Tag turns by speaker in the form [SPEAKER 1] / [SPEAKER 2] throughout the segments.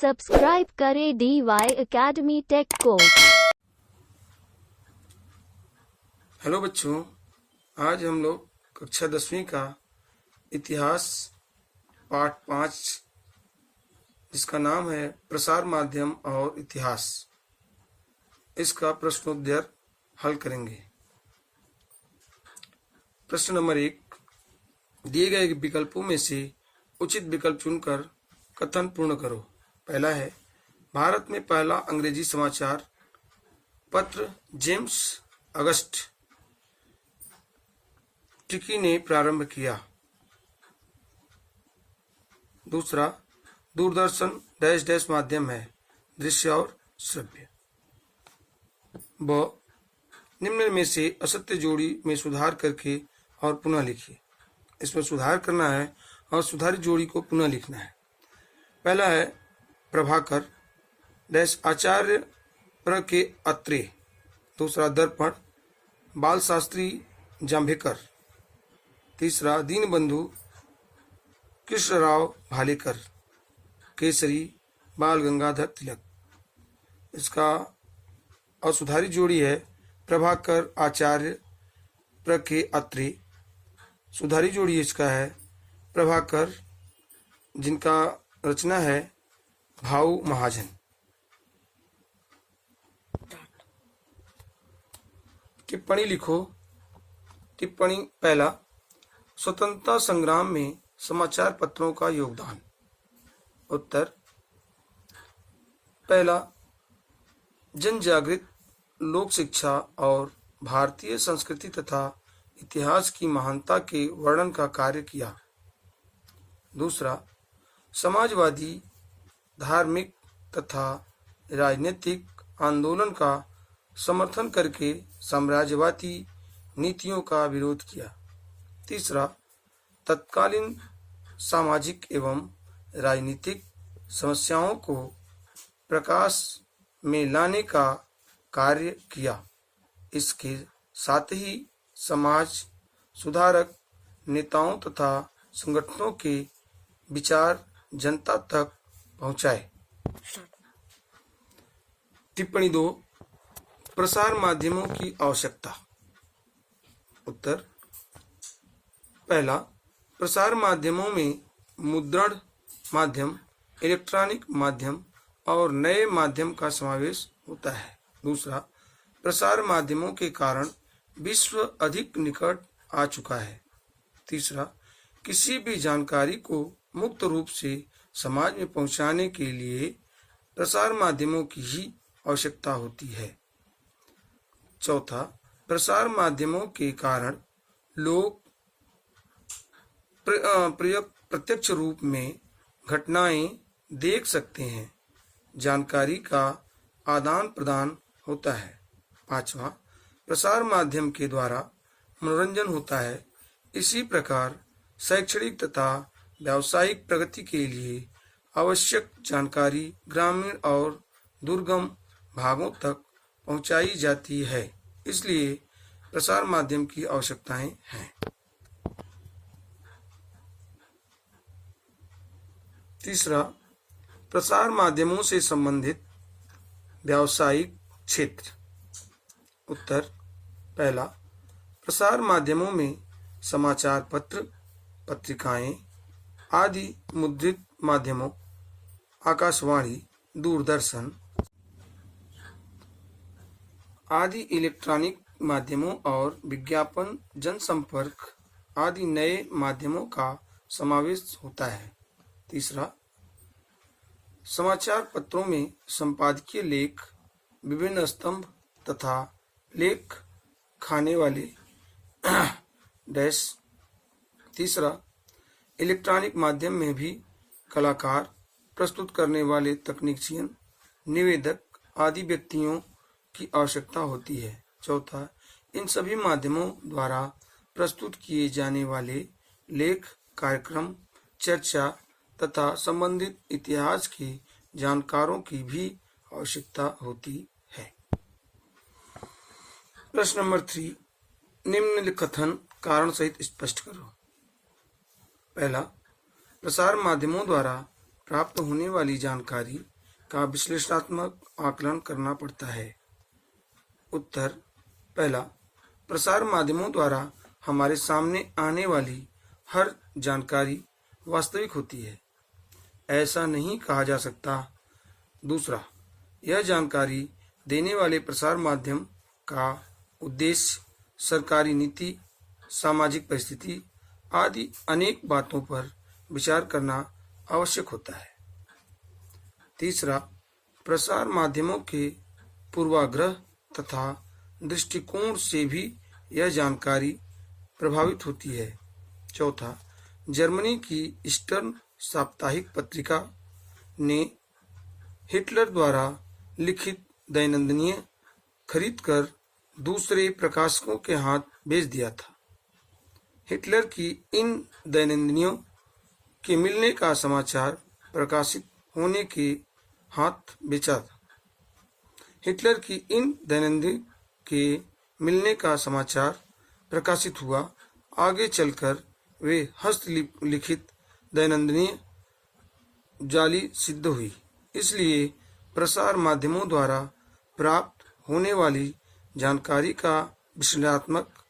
[SPEAKER 1] Subscribe करें DY academy take को।
[SPEAKER 2] Hello बच्चों, आज हम लोग कक्षा 10वीं का इतिहास पाठ 5 जिसका नाम है प्रसार माध्यम और इतिहास, इसका प्रश्नोत्तर हल करेंगे। प्रश्न नंबर 1, दिए गए विकल्पों में से उचित विकल्प चुनकर कथन पूर्ण करो। पहला है, भारत में पहला अंग्रेजी समाचार पत्र जेम्स अगस्ट टिकी ने प्रारंभ किया। दूसरा, दूरदर्शन डैश डैश माध्यम है, दृश्य और श्रव्य। ब, निम्न में से असत्य जोड़ी में सुधार करके और पुनः लिखिए। इसमें सुधार करना है और सुधारित जोड़ी को पुनः लिखना है। पहला है, प्रभाकर डैश आचार्य प्र के अत्रे। दूसरा, दर्पण बाल शास्त्री जांभेकर। तीसरा, दीनबंधु कृष्णराव भालेकर। केसरी बाल गंगाधर तिलक। इसका असुधारित जोड़ी है प्रभाकर आचार्य प्र के अत्रे। सुधारित जोड़ी इसका है प्रभाकर जिनका रचना है भाऊ महाजन। टिप्पणी लिखो। टिप्पणी पहला, स्वतंत्रता संग्राम में समाचार पत्रों का योगदान। उत्तर, पहला, जन जागृत लोक शिक्षा और भारतीय संस्कृति तथा इतिहास की महानता के वर्णन का कार्य किया। दूसरा, समाजवादी धार्मिक तथा राजनीतिक आंदोलन का समर्थन करके साम्राज्यवादी नीतियों का विरोध किया। तीसरा, तत्कालीन सामाजिक एवं राजनीतिक समस्याओं को प्रकाश में लाने का कार्य किया। इसके साथ ही समाज सुधारक नेताओं तथा संगठनों के विचार जनता तक पहुंचाए। टिप्पणी 2, प्रसार माध्यमों की आवश्यकता। उत्तर, पहला, प्रसार माध्यमों में मुद्रण माध्यम, इलेक्ट्रॉनिक माध्यम और नए माध्यम का समावेश होता है। दूसरा, प्रसार माध्यमों के कारण विश्व अधिक निकट आ चुका है। तीसरा, किसी भी जानकारी को मुक्त रूप से समाज में पहुंचाने के लिए प्रसार माध्यमों की ही आवश्यकता होती है। चौथा, प्रसार माध्यमों के कारण लोग प्रत्यक्ष रूप में घटनाएं देख सकते हैं, जानकारी का आदान प्रदान होता है। पांचवा, प्रसार माध्यम के द्वारा मनोरंजन होता है। इसी प्रकार शैक्षणिक तथा व्यावसायिक प्रगति के लिए आवश्यक जानकारी ग्रामीण और दुर्गम भागों तक पहुंचाई जाती है। इसलिए प्रसार माध्यम की आवश्यकताएं हैं। तीसरा, प्रसार माध्यमों से संबंधित व्यावसायिक क्षेत्र। उत्तर, पहला, प्रसार माध्यमों में समाचार पत्र, पत्रिकाएं आदि मुद्रित माध्यमों, आकाशवाणी, दूरदर्शन आदि इलेक्ट्रॉनिक माध्यमों और विज्ञापन जनसंपर्क आदि नए माध्यमों का समावेश होता है। तीसरा, समाचार पत्रों में संपादकीय लेख, विभिन्न स्तंभ तथा लेख खाने वाले डैश। तीसरा, इलेक्ट्रॉनिक माध्यम में भी कलाकार, प्रस्तुत करने वाले तकनीशियन, निवेदक आदि व्यक्तियों की आवश्यकता होती है। चौथा, इन सभी माध्यमों द्वारा प्रस्तुत किए जाने वाले लेख, कार्यक्रम, चर्चा तथा संबंधित इतिहास के जानकारों की भी आवश्यकता होती है। प्रश्न नंबर 3, निम्न कथन कारण सहित स्पष्ट करो। पहला, प्रसार माध्यमों द्वारा प्राप्त होने वाली जानकारी का विश्लेषणात्मक आकलन करना पड़ता है। उत्तर पहला, प्रसार माध्यमों द्वारा हमारे सामने आने वाली हर जानकारी वास्तविक होती है, ऐसा नहीं कहा जा सकता। दूसरा, यह जानकारी देने वाले प्रसार माध्यम का उद्देश्य सरकारी नीति, सामाजिक परिस्थिति आदि अनेक बातों पर विचार करना आवश्यक होता है। तीसरा, प्रसार माध्यमों के पूर्वाग्रह तथा दृष्टिकोण से भी यह जानकारी प्रभावित होती है। चौथा, जर्मनी की ईस्टर्न साप्ताहिक पत्रिका ने हिटलर द्वारा लिखित दैनंदिनीय खरीदकर दूसरे प्रकाशकों के हाथ भेज दिया था। हिटलर की इन दैनंदिनियों के मिलने का समाचार प्रकाशित होने के हाथ बेचा था। हिटलर की इन दैनंदिन के मिलने का समाचार प्रकाशित हुआ। आगे चलकर वे हस्तलिखित दैनंदिनी जाली सिद्ध हुई। इसलिए प्रसार माध्यमों द्वारा प्राप्त होने वाली जानकारी का विश्लेषणात्मक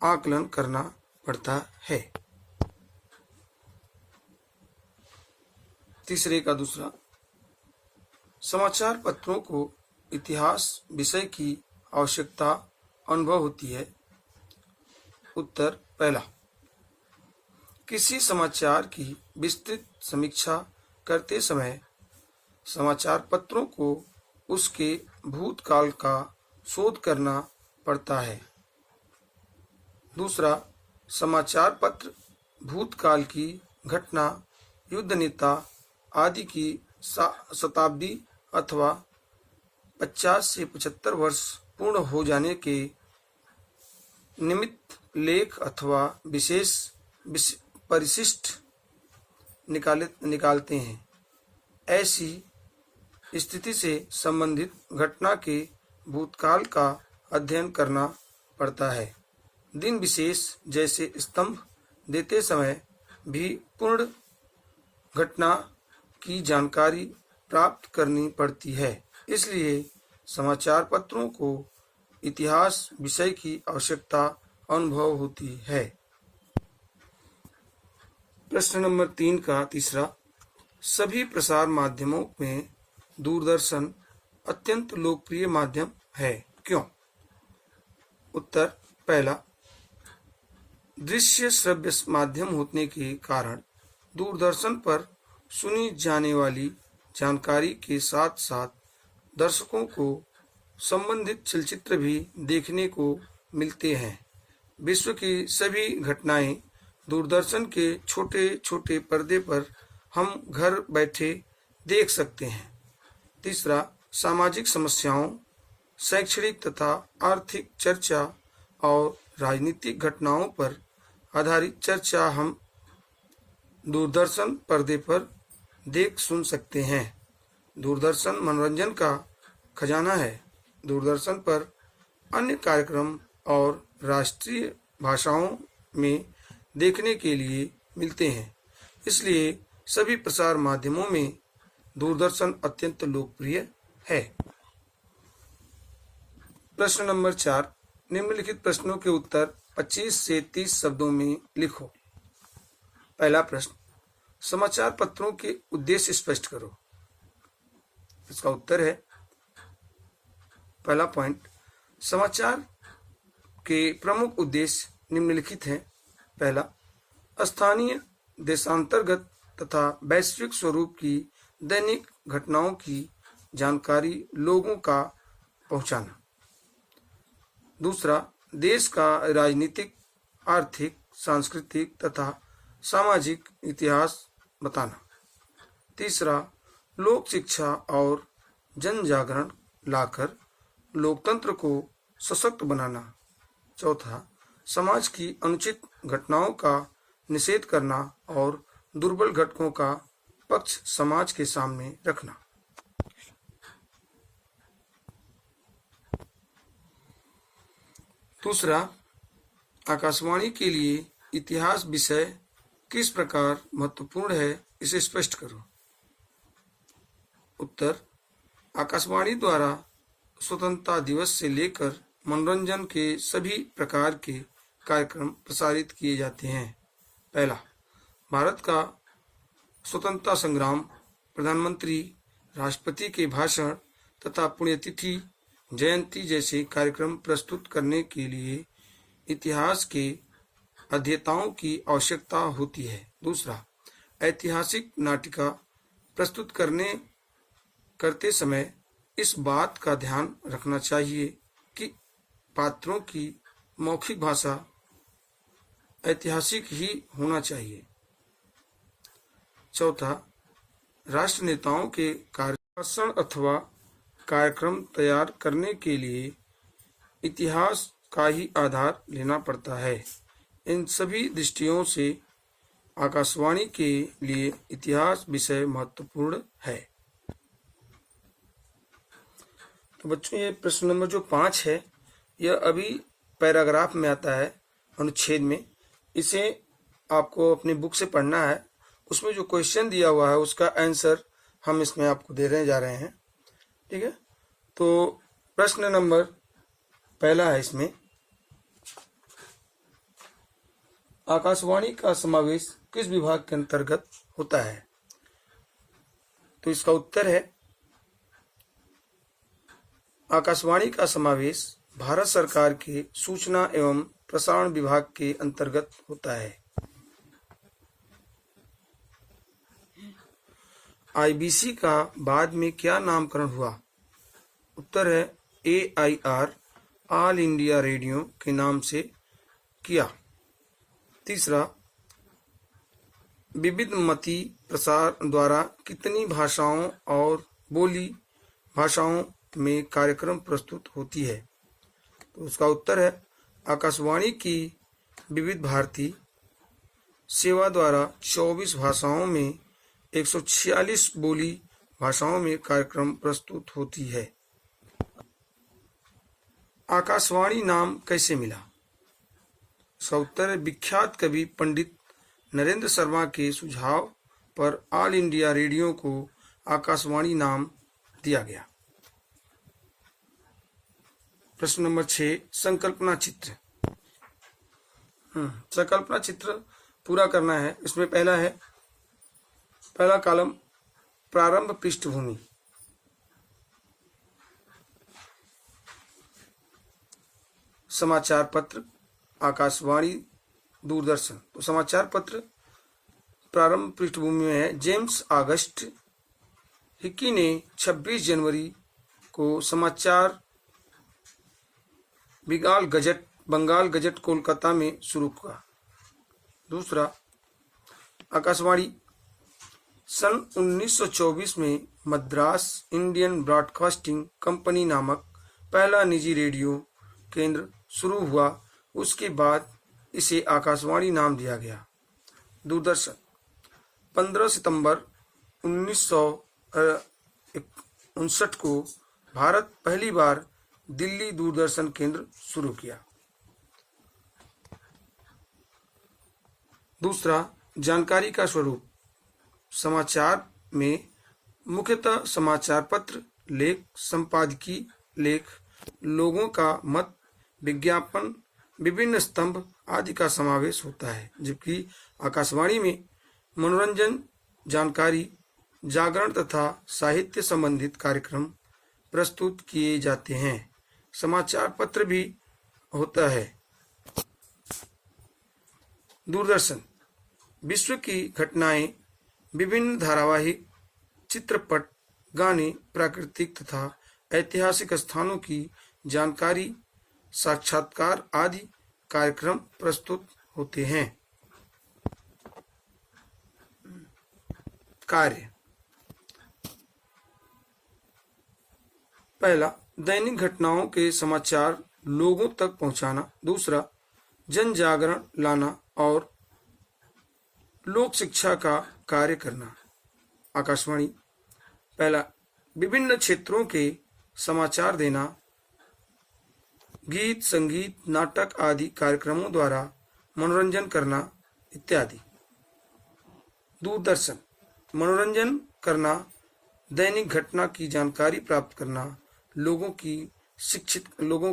[SPEAKER 2] आकलन करना पड़ता है। तीसरे का दूसरा, समाचार पत्रों को इतिहास विषय की आवश्यकता अनुभव होती है। उत्तर पहला, किसी समाचार की विस्तृत समीक्षा करते समय समाचार पत्रों को उसके भूतकाल का शोध करना पड़ता है। दूसरा, समाचार पत्र भूतकाल की घटना, युद्ध नेता आदि की शताब्दी अथवा 50 से 75 वर्ष पूर्ण हो जाने के निमित्त लेख अथवा विशेष परिशिष्ट निकालते हैं। ऐसी स्थिति से संबंधित घटना के भूतकाल का अध्ययन करना पड़ता है। दिन विशेष जैसे स्तंभ देते समय भी पूर्ण घटना की जानकारी प्राप्त करनी पड़ती है। इसलिए समाचार पत्रों को इतिहास विषय की आवश्यकता अनुभव होती है। प्रश्न नंबर 3 का तीसरा, सभी प्रसार माध्यमों में दूरदर्शन अत्यंत लोकप्रिय माध्यम है, क्यों? उत्तर पहला, दृश्य श्रव्य माध्यम होने के कारण दूरदर्शन पर सुनी जाने वाली जानकारी के साथ साथ दर्शकों को संबंधित चलचित्र भी देखने को मिलते हैं। विश्व की सभी घटनाएं दूरदर्शन के छोटे छोटे पर्दे पर हम घर बैठे देख सकते हैं। तीसरा, सामाजिक समस्याओं, शैक्षणिक तथा आर्थिक चर्चा और राजनीतिक घटनाओं पर आधारित चर्चा हम दूरदर्शन पर्दे पर देख सुन सकते हैं। दूरदर्शन मनोरंजन का खजाना है। दूरदर्शन पर अन्य कार्यक्रम और राष्ट्रीय भाषाओं में देखने के लिए मिलते हैं। इसलिए सभी प्रसार माध्यमों में दूरदर्शन अत्यंत लोकप्रिय है। प्रश्न नंबर 4, निम्नलिखित प्रश्नों के उत्तर 25 से 30 शब्दों में लिखो। पहला प्रश्न, समाचार पत्रों के उद्देश्य स्पष्ट करो। इसका उत्तर है, पहला पॉइंट, समाचार के प्रमुख उद्देश्य निम्नलिखित हैं। पहला, स्थानीय, देशांतर्गत तथा वैश्विक स्वरूप की दैनिक घटनाओं की जानकारी लोगों का पहुंचाना। दूसरा, देश का राजनीतिक, आर्थिक, सांस्कृतिक तथा सामाजिक इतिहास बताना। तीसरा, लोक शिक्षा और जन जागरण लाकर लोकतंत्र को सशक्त बनाना। चौथा, समाज की अनुचित घटनाओं का निषेध करना और दुर्बल घटकों का पक्ष समाज के सामने रखना। दूसरा, आकाशवाणी के लिए इतिहास विषय किस प्रकार महत्वपूर्ण है, इसे स्पष्ट करो। उत्तर, आकाशवाणी द्वारा स्वतंत्रता दिवस से लेकर मनोरंजन के सभी प्रकार के कार्यक्रम प्रसारित किए जाते हैं। पहला, भारत का स्वतंत्रता संग्राम, प्रधानमंत्री, राष्ट्रपति के भाषण तथा पुण्यतिथि, जयंती जैसे कार्यक्रम प्रस्तुत करने के लिए इतिहास के अध्येताओं की आवश्यकता होती है। दूसरा, ऐतिहासिक नाटिका प्रस्तुत करते समय इस बात का ध्यान रखना चाहिए कि पात्रों की मौखिक भाषा ऐतिहासिक ही होना चाहिए। चौथा, राष्ट्र नेताओं के भाषण अथवा कार्यक्रम तैयार करने के लिए इतिहास का ही आधार लेना पड़ता है। इन सभी दृष्टियों से आकाशवाणी के लिए इतिहास विषय महत्वपूर्ण है। तो बच्चों, ये प्रश्न नंबर जो 5 है, यह अभी पैराग्राफ में आता है, अनुच्छेद में। इसे आपको अपनी बुक से पढ़ना है। उसमें जो क्वेश्चन दिया हुआ है उसका आंसर हम इसमें आपको देने जा रहे हैं। ठीक है, तो प्रश्न नंबर पहला है इसमें, आकाशवाणी का समावेश किस विभाग के अंतर्गत होता है? तो इसका उत्तर है, आकाशवाणी का समावेश भारत सरकार के सूचना एवं प्रसारण विभाग के अंतर्गत होता है। आईबीसी का बाद में क्या नामकरण हुआ? उत्तर है, AIR, ऑल इंडिया रेडियो के नाम से किया। तीसरा, विविधमती प्रसार द्वारा कितनी भाषाओं और बोली भाषाओं में कार्यक्रम प्रस्तुत होती है? तो उसका उत्तर है, आकाशवाणी की विविध भारती सेवा द्वारा 24 भाषाओं में 146 बोली भाषाओं में कार्यक्रम प्रस्तुत होती है। आकाशवाणी नाम कैसे मिला? इसका उत्तर है, विख्यात कवि पंडित नरेंद्र शर्मा के सुझाव पर ऑल इंडिया रेडियो को आकाशवाणी नाम दिया गया। प्रश्न नंबर 6, संकल्पना चित्र। संकल्पना चित्र पूरा करना है। इसमें पहला कॉलम, प्रारंभ पृष्ठभूमि। समाचार पत्र, आकाशवाणी, दूरदर्शन। तो समाचार पत्र प्रारंभ पृष्ठभूमि में है, जेम्स ऑगस्ट हिकी ने 26 जनवरी को समाचार बंगाल गजट कोलकाता में शुरू हुआ। दूसरा, आकाशवाणी सन 1924 में मद्रास इंडियन ब्रॉडकास्टिंग कंपनी नामक पहला निजी रेडियो केंद्र शुरू हुआ। उसके बाद इसे आकाशवाणी नाम दिया गया। दूरदर्शन 15 सितंबर 1959 को भारत पहली बार दिल्ली दूरदर्शन केंद्र शुरू किया। दूसरा, जानकारी का स्वरूप। समाचार में मुख्यतः समाचार पत्र, लेख, संपादकीय लेख, लोगों का मत, विज्ञापन, विभिन्न स्तंभ आदि का समावेश होता है, जबकि आकाशवाणी में मनोरंजन, जानकारी, जागरण तथा साहित्य संबंधित कार्यक्रम प्रस्तुत किए जाते हैं। समाचार पत्र भी होता है। दूरदर्शन विश्व की घटनाएं, विभिन्न धारावाहिक, चित्रपट, गाने, प्राकृतिक तथा ऐतिहासिक स्थानों की जानकारी, साक्षात्कार आदि कार्यक्रम प्रस्तुत होते हैं। कार्य। पहला, दैनिक घटनाओं के समाचार लोगों तक पहुंचाना। दूसरा, जन जागरण लाना और लोक शिक्षा का कार्य करना। आकाशवाणी पहला, विभिन्न क्षेत्रों के समाचार देना, गीत, संगीत, नाटक आदि कार्यक्रमों द्वारा मनोरंजन करना इत्यादि। दूरदर्शन मनोरंजन करना, दैनिक घटना की जानकारी प्राप्त करना, लोगों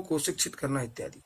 [SPEAKER 2] को शिक्षित करना इत्यादि।